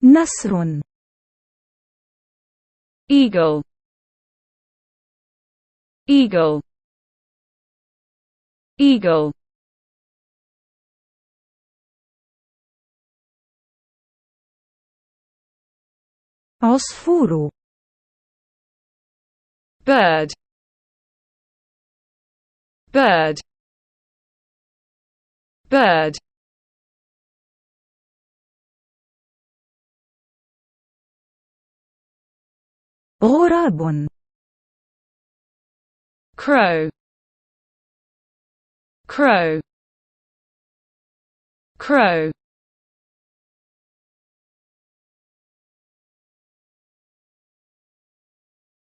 نسر. eagle, eagle, eagle, عصفور. bird, bird, bird, غراب. crow, crow, crow,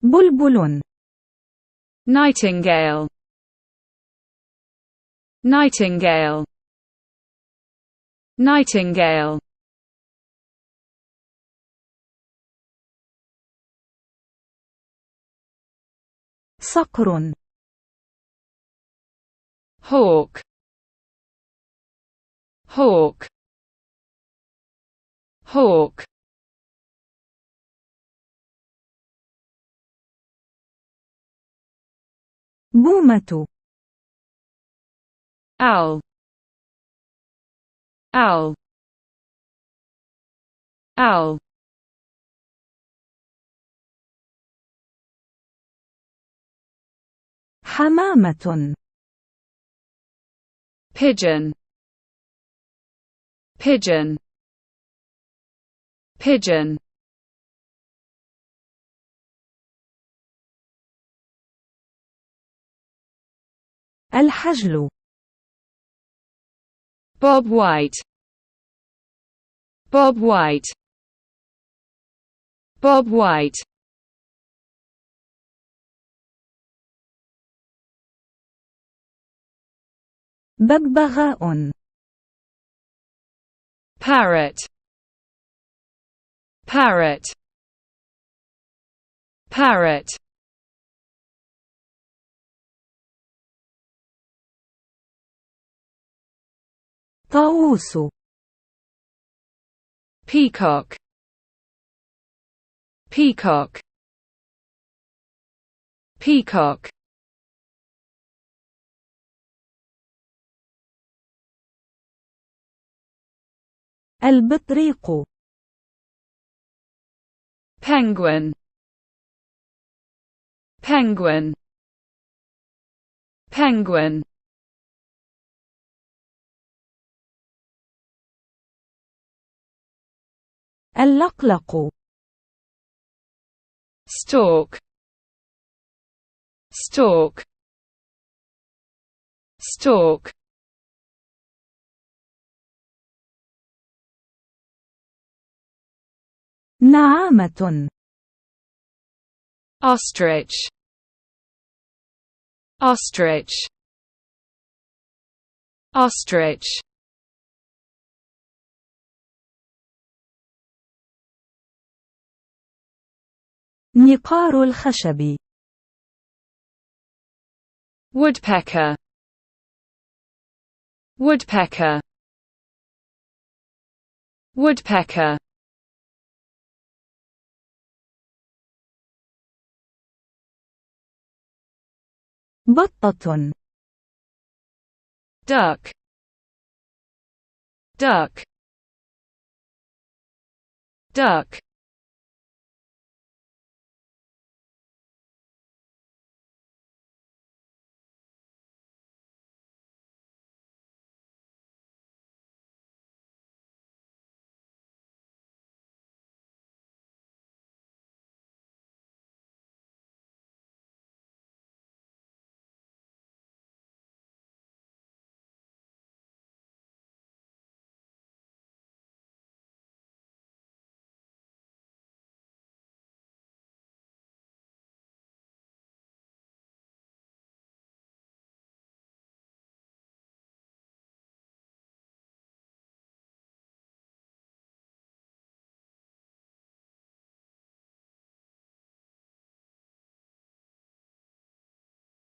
بلبل. nightingale, nightingale, nightingale, صقر. hawk, hawk, hawk, بومة. owl, owl, owl, حمامة. pigeon, pigeon, pigeon, الحجل. bob white, bob white, bob white, ببغاء. parrot, parrot, parrot, طاووس. peacock, peacock, peacock, البطريق. penguin, penguin, penguin, اللقلق. stork, stork, stork, نعامة. ostrich, ostrich, ostrich, نقار الخشب. woodpecker, woodpecker, woodpecker, بطة. duck, duck, duck,